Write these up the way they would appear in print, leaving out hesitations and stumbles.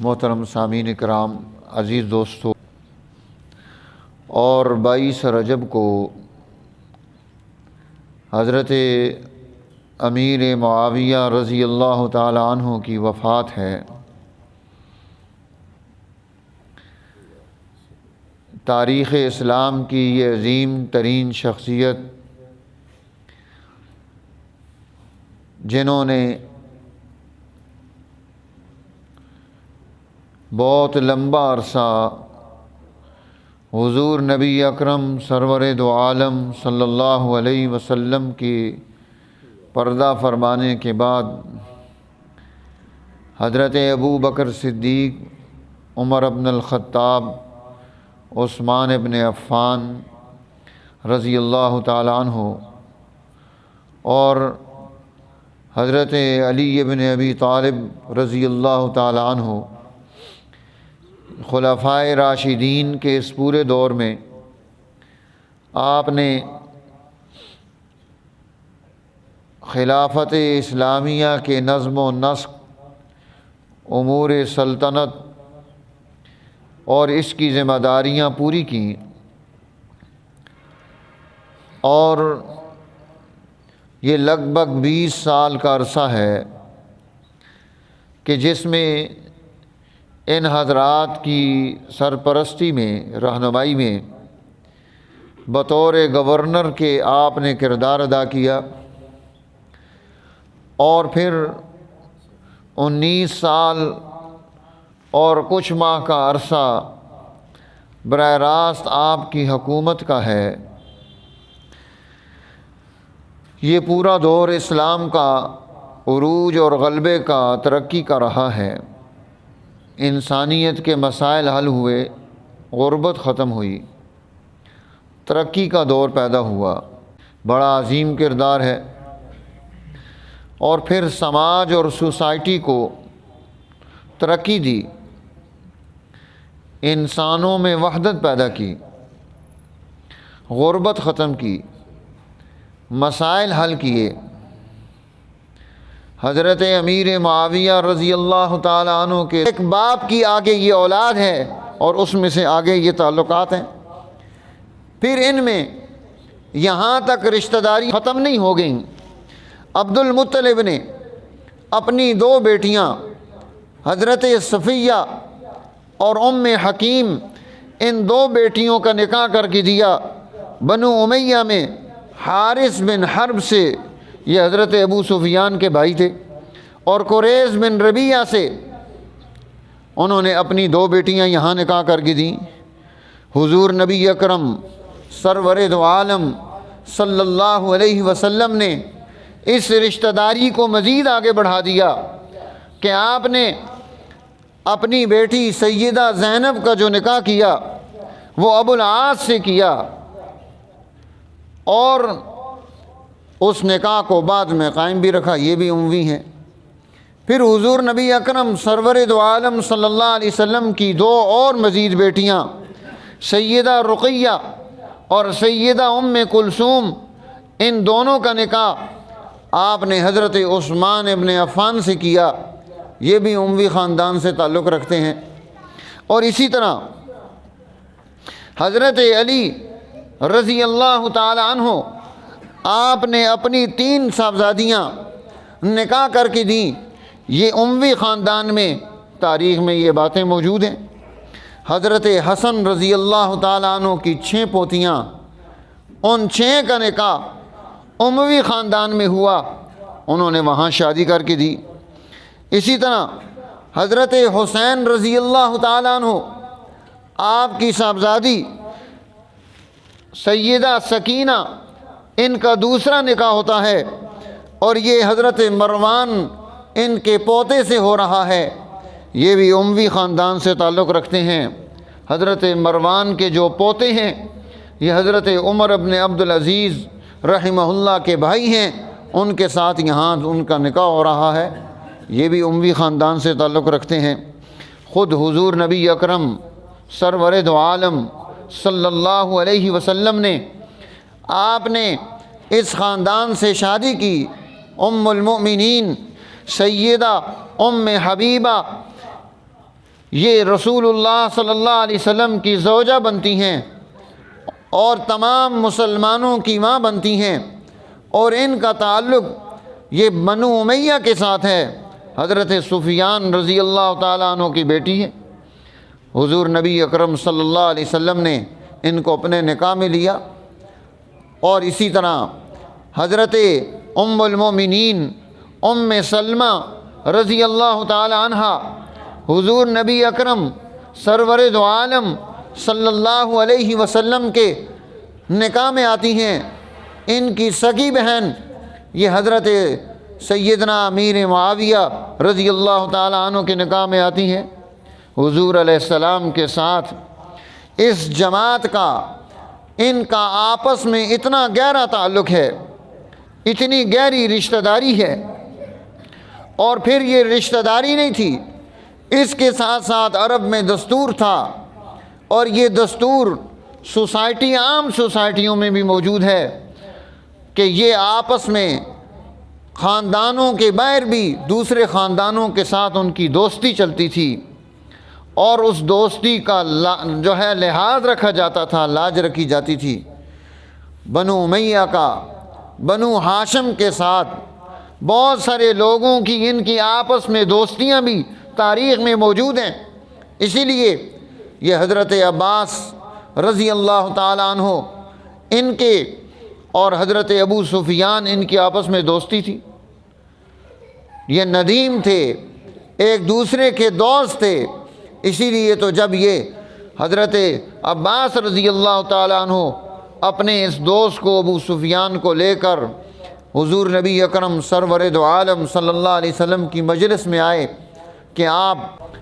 محترم سامعین کرام، عزیز دوستو، اور 22 رجب کو حضرت امیر معاویہ رضی اللہ تعالی عنہ کی وفات ہے۔ تاریخ اسلام کی یہ عظیم ترین شخصیت جنہوں نے بہت لمبا عرصہ حضور نبی اکرم سرور دو عالم صلی اللہ علیہ وسلم کی پردہ فرمانے کے بعد حضرت ابو بکر صدیق، عمر بن الخطاب، عثمان بن عفان رضی اللہ تعالی عنہ اور حضرت علی بن ابی طالب رضی اللہ تعالی عنہ خلفائے راشدین کے اس پورے دور میں آپ نے خلافت اسلامیہ کے نظم و نسق، امور سلطنت اور اس کی ذمہ داریاں پوری کیں، اور یہ لگ بھگ 20 سال کا عرصہ ہے کہ جس میں ان حضرات کی سرپرستی میں، رہنمائی میں بطور گورنر کے آپ نے کردار ادا کیا، اور پھر 19 سال اور کچھ ماہ کا عرصہ براہ راست آپ کی حکومت کا ہے۔ یہ پورا دور اسلام کا عروج اور غلبے کا، ترقی کا رہا ہے۔ انسانیت کے مسائل حل ہوئے، غربت ختم ہوئی، ترقی کا دور پیدا ہوا، بڑا عظیم کردار ہے۔ اور پھر سماج اور سوسائٹی کو ترقی دی، انسانوں میں وحدت پیدا کی، غربت ختم کی، مسائل حل کیے۔ حضرت امیر معاویہ رضی اللہ تعالی عنہ کے ایک باپ کی آگے یہ اولاد ہے اور اس میں سے آگے یہ تعلقات ہیں۔ پھر ان میں یہاں تک رشتہ داری ختم نہیں ہو گئیں۔ عبد المطلب نے اپنی 2 بیٹیاں حضرت صفیہ اور ام حکیم، ان 2 بیٹیوں کا نکاح کر کے دیا۔ بنو امیہ میں حارث بن حرب سے، یہ حضرت ابو سفیان کے بھائی تھے، اور قریظ بن ربیعہ سے انہوں نے اپنی 2 بیٹیاں یہاں نکاح کر کے دیں۔ حضور نبی اکرم سرور دو عالم صلی اللہ علیہ وسلم نے اس رشتہ داری کو مزید آگے بڑھا دیا کہ آپ نے اپنی بیٹی سیدہ زینب کا جو نکاح کیا وہ ابو العاص سے کیا، اور اس نکاح کو بعد میں قائم بھی رکھا، یہ بھی اموی ہیں۔ پھر حضور نبی اکرم سرور دو عالم صلی اللہ علیہ وسلم کی 2 اور مزید بیٹیاں سیدہ رقیہ اور سیدہ ام کلثوم، ان دونوں کا نکاح آپ نے حضرت عثمان ابن عفان سے کیا، یہ بھی اموی خاندان سے تعلق رکھتے ہیں۔ اور اسی طرح حضرت علی رضی اللہ تعالی عنہ، آپ نے اپنی 3 صاحبزادیاں نکاح کر کے دیں۔ یہ اموی خاندان میں، تاریخ میں یہ باتیں موجود ہیں۔ حضرت حسن رضی اللہ تعالیٰ عنہ کی 6 پوتیاں، ان 6 کا نکاح اموی خاندان میں ہوا، انہوں نے وہاں شادی کر کے دی۔ اسی طرح حضرت حسین رضی اللہ تعالیٰ عنہ، آپ کی صاحبزادی سیدہ سکینہ، ان کا دوسرا نکاح ہوتا ہے، اور یہ حضرت مروان ان کے پوتے سے ہو رہا ہے، یہ بھی اموی خاندان سے تعلق رکھتے ہیں۔ حضرت مروان کے جو پوتے ہیں یہ حضرت عمر بن عبد العزیز رحمہ اللہ کے بھائی ہیں، ان کے ساتھ یہاں ان کا نکاح ہو رہا ہے، یہ بھی اموی خاندان سے تعلق رکھتے ہیں۔ خود حضور نبی اکرم سرور دو عالم صلی اللہ علیہ وسلم نے، آپ نے اس خاندان سے شادی کی۔ ام المؤمنین سیدہ ام حبیبہ یہ رسول اللہ صلی اللہ علیہ وسلم کی زوجہ بنتی ہیں اور تمام مسلمانوں کی ماں بنتی ہیں، اور ان کا تعلق یہ بنو امیہ کے ساتھ ہے۔ حضرت سفیان رضی اللہ تعالیٰ عنہ کی بیٹی ہے۔ حضور نبی اکرم صلی اللہ علیہ وسلم نے ان کو اپنے نکاح میں لیا، اور اسی طرح حضرت ام المومنین ام سلمہ رضی اللہ تعالی عنہ حضور نبی اکرم سرور دو عالم صلی اللہ علیہ وسلم کے نکاح میں آتی ہیں۔ ان کی سگی بہن یہ حضرت سیدنا امیر معاویہ رضی اللہ تعالی عنہ کے نکاح میں آتی ہیں۔ حضور علیہ السلام کے ساتھ اس جماعت کا ان کا آپس میں اتنا گہرا تعلق ہے، اتنی گہری رشتہ داری ہے، اور پھر یہ رشتہ داری نہیں تھی، اس کے ساتھ ساتھ عرب میں دستور تھا، اور یہ دستور سوسائٹی عام سوسائٹیوں میں بھی موجود ہے کہ یہ آپس میں خاندانوں کے باہر بھی دوسرے خاندانوں کے ساتھ ان کی دوستی چلتی تھی، اور اس دوستی کا جو ہے لحاظ رکھا جاتا تھا، لاج رکھی جاتی تھی۔ بنو امیہ کا بنو ہاشم کے ساتھ بہت سارے لوگوں کی ان کی آپس میں دوستیاں بھی تاریخ میں موجود ہیں۔ اسی لیے یہ حضرت عباس رضی اللہ تعالیٰ عنہ ان کے اور حضرت ابو سفیان ان کی آپس میں دوستی تھی، یہ ندیم تھے، ایک دوسرے کے دوست تھے۔ اسی لیے تو جب یہ حضرت عباس رضی اللہ تعالیٰ عنہ اپنے اس دوست کو ابو سفیان کو لے کر حضور نبی اکرم سرور دو عالم صلی اللہ علیہ وسلم کی مجلس میں آئے کہ آپ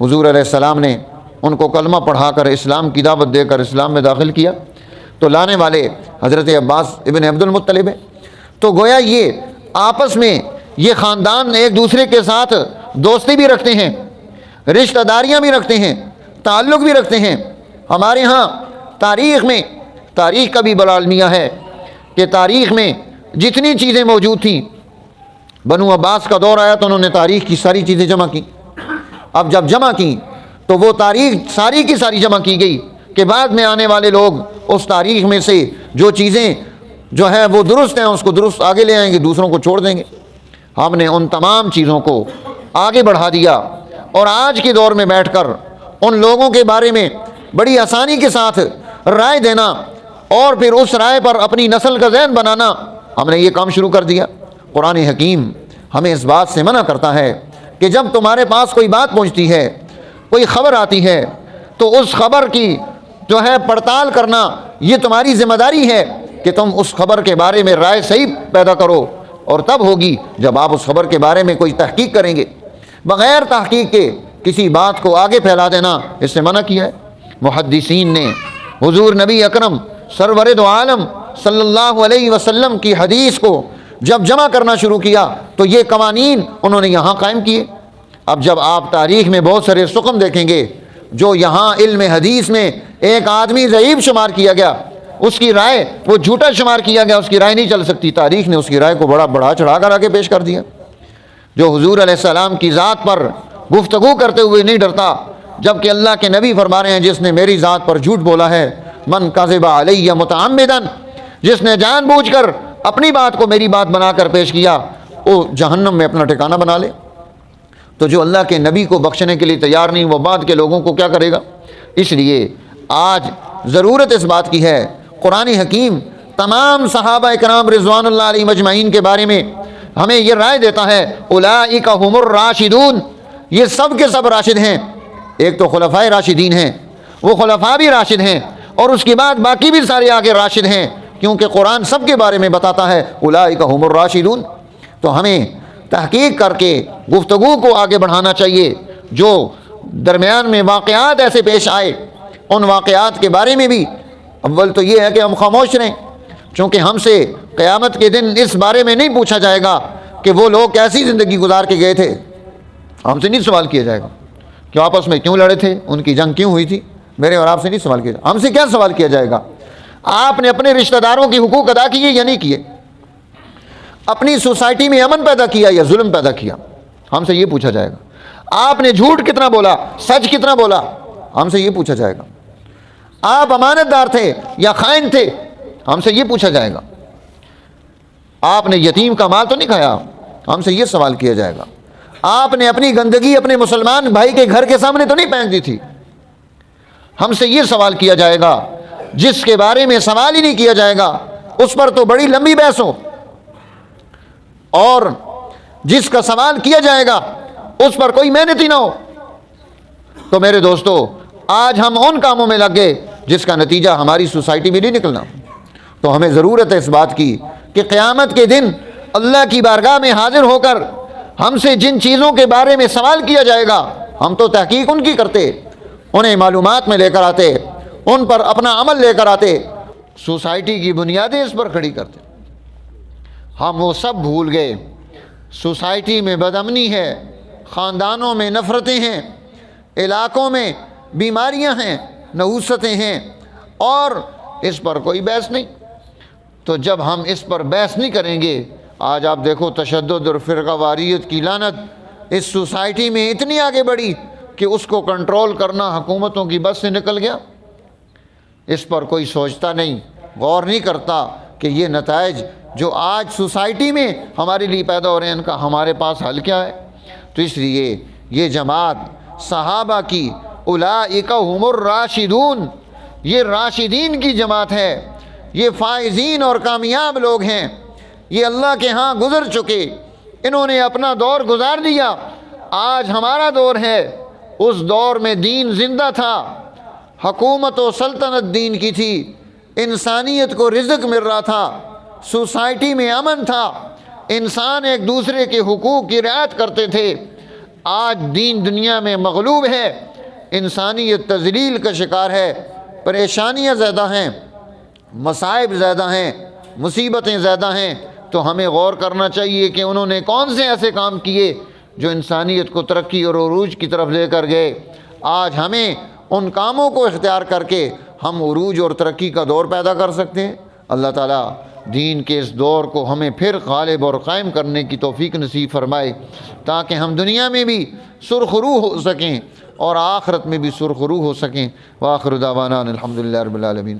حضور علیہ السلام نے ان کو کلمہ پڑھا کر اسلام کی دعوت دے کر اسلام میں داخل کیا، تو لانے والے حضرت عباس ابن عبد المطلب ہے۔ تو گویا یہ آپس میں یہ خاندان ایک دوسرے کے ساتھ دوستی بھی رکھتے ہیں، رشتہ داریاں بھی رکھتے ہیں، تعلق بھی رکھتے ہیں۔ ہمارے ہاں تاریخ میں تاریخ کا بھی بڑا المیہ ہے کہ تاریخ میں جتنی چیزیں موجود تھیں، بنو عباس کا دور آیا تو انہوں نے تاریخ کی ساری چیزیں جمع کی۔ اب جب جمع کی تو وہ تاریخ ساری کی ساری جمع کی گئی کہ بعد میں آنے والے لوگ اس تاریخ میں سے جو چیزیں جو ہے وہ درست ہیں اس کو درست آگے لے آئیں گے، دوسروں کو چھوڑ دیں گے۔ ہم نے ان تمام چیزوں کو آگے بڑھا دیا، اور آج کے دور میں بیٹھ کر ان لوگوں کے بارے میں بڑی آسانی کے ساتھ رائے دینا اور پھر اس رائے پر اپنی نسل کا ذہن بنانا، ہم نے یہ کام شروع کر دیا۔ قرآن حکیم ہمیں اس بات سے منع کرتا ہے کہ جب تمہارے پاس کوئی بات پہنچتی ہے، کوئی خبر آتی ہے، تو اس خبر کی جو ہے پڑتال کرنا یہ تمہاری ذمہ داری ہے کہ تم اس خبر کے بارے میں رائے صحیح پیدا کرو، اور تب ہوگی جب آپ اس خبر کے بارے میں کوئی تحقیق کریں گے۔ بغیر تحقیق کے کسی بات کو آگے پھیلا دینا اس سے منع کیا ہے۔ محدثین نے حضور نبی اکرم سرور دو عالم صلی اللہ علیہ وسلم کی حدیث کو جب جمع کرنا شروع کیا تو یہ قوانین انہوں نے یہاں قائم کیے۔ اب جب آپ تاریخ میں بہت سارے سقم دیکھیں گے، جو یہاں علم حدیث میں ایک آدمی ضعیف شمار کیا گیا، اس کی رائے وہ جھوٹا شمار کیا گیا، اس کی رائے نہیں چل سکتی، تاریخ نے اس کی رائے کو بڑا چڑھا کر آگے پیش کر دیا۔ جو حضور علیہ السلام کی ذات پر گفتگو کرتے ہوئے نہیں ڈرتا، جبکہ اللہ کے نبی فرما رہے ہیں جس نے میری ذات پر جھوٹ بولا ہے، من کذب علی متعمدن، جس نے جان بوجھ کر اپنی بات کو میری بات بنا کر پیش کیا، وہ جہنم میں اپنا ٹھکانہ بنا لے۔ تو جو اللہ کے نبی کو بخشنے کے لیے تیار نہیں، وہ بعد کے لوگوں کو کیا کرے گا؟ اس لیے آج ضرورت اس بات کی ہے، قرآن حکیم تمام صحابہ اکرام رضوان اللہ علیہ مجمعین کے بارے میں ہمیں یہ رائے دیتا ہے، اولئک هم الراشدون، یہ سب کے سب راشد ہیں۔ ایک تو خلفائے راشدین ہیں، وہ خلفاء بھی راشد ہیں، اور اس کے بعد باقی بھی سارے آگے راشد ہیں، کیونکہ قرآن سب کے بارے میں بتاتا ہے اولئک هم الراشدون۔ تو ہمیں تحقیق کر کے گفتگو کو آگے بڑھانا چاہیے۔ جو درمیان میں واقعات ایسے پیش آئے، ان واقعات کے بارے میں بھی اول تو یہ ہے کہ ہم خاموش رہیں، چونکہ ہم سے قیامت کے دن اس بارے میں نہیں پوچھا جائے گا کہ وہ لوگ کیسی زندگی گزار کے گئے تھے۔ ہم سے نہیں سوال کیا جائے گا کہ آپس میں کیوں لڑے تھے، ان کی جنگ کیوں ہوئی تھی، میرے اور آپ سے نہیں سوال کیا جائے گا۔ ہم سے کیا سوال کیا جائے گا؟ آپ نے اپنے رشتہ داروں کے حقوق ادا کیے یا نہیں کیے؟ اپنی سوسائٹی میں امن پیدا کیا یا ظلم پیدا کیا؟ ہم سے یہ پوچھا جائے گا۔ آپ نے جھوٹ کتنا بولا، سچ کتنا بولا، ہم سے یہ پوچھا جائے گا۔ آپ امانت دار تھے یا خائن تھے، ہم سے یہ پوچھا جائے گا۔ آپ نے یتیم کا مال تو نہیں کھایا، ہم سے یہ سوال کیا جائے گا۔ آپ نے اپنی گندگی اپنے مسلمان بھائی کے گھر کے سامنے تو نہیں پھینک دی تھی، ہم سے یہ سوال کیا جائے گا۔ جس کے بارے میں سوال ہی نہیں کیا جائے گا اس پر تو بڑی لمبی بحث ہو، اور جس کا سوال کیا جائے گا اس پر کوئی محنت ہی نہ ہو۔ تو میرے دوستو، آج ہم ان کاموں میں لگ گئے جس کا نتیجہ ہماری سوسائٹی میں نہیں نکلنا۔ تو ہمیں ضرورت ہے اس بات کی کہ قیامت کے دن اللہ کی بارگاہ میں حاضر ہو کر ہم سے جن چیزوں کے بارے میں سوال کیا جائے گا، ہم تو تحقیق ان کی کرتے، انہیں معلومات میں لے کر آتے، ان پر اپنا عمل لے کر آتے، سوسائٹی کی بنیادیں اس پر کھڑی کرتے۔ ہم وہ سب بھول گئے۔ سوسائٹی میں بدامنی ہے، خاندانوں میں نفرتیں ہیں، علاقوں میں بیماریاں ہیں، نحوستیں ہیں، اور اس پر کوئی بحث نہیں۔ تو جب ہم اس پر بحث نہیں کریں گے، آج آپ دیکھو تشدد اور فرقہ واریت کی لعنت اس سوسائٹی میں اتنی آگے بڑھی کہ اس کو کنٹرول کرنا حکومتوں کی بس سے نکل گیا۔ اس پر کوئی سوچتا نہیں، غور نہیں کرتا کہ یہ نتائج جو آج سوسائٹی میں ہمارے لیے پیدا ہو رہے ہیں ان کا ہمارے پاس حل کیا ہے۔ تو اس لیے یہ جماعت صحابہ کی اولئک هم الراشدون، یہ راشدین کی جماعت ہے، یہ فائزین اور کامیاب لوگ ہیں، یہ اللہ کے ہاں گزر چکے، انہوں نے اپنا دور گزار دیا۔ آج ہمارا دور ہے، اس دور میں دین زندہ تھا، حکومت و سلطنت دین کی تھی، انسانیت کو رزق مل رہا تھا، سوسائٹی میں امن تھا، انسان ایک دوسرے کے حقوق کی رعایت کرتے تھے۔ آج دین دنیا میں مغلوب ہے، انسانیت تذلیل کا شکار ہے، پریشانیاں زیادہ ہیں، مصائب زیادہ ہیں، مصیبتیں زیادہ ہیں۔ تو ہمیں غور کرنا چاہیے کہ انہوں نے کون سے ایسے کام کیے جو انسانیت کو ترقی اور عروج کی طرف لے کر گئے۔ آج ہمیں ان کاموں کو اختیار کر کے ہم عروج اور ترقی کا دور پیدا کر سکتے ہیں۔ اللہ تعالیٰ دین کے اس دور کو ہمیں پھر غالب اور قائم کرنے کی توفیق نصیب فرمائے، تاکہ ہم دنیا میں بھی سرخرو ہو سکیں اور آخرت میں بھی سرخرو ہو سکیں۔ وآخر دعوانا الحمدللہ رب العالمین۔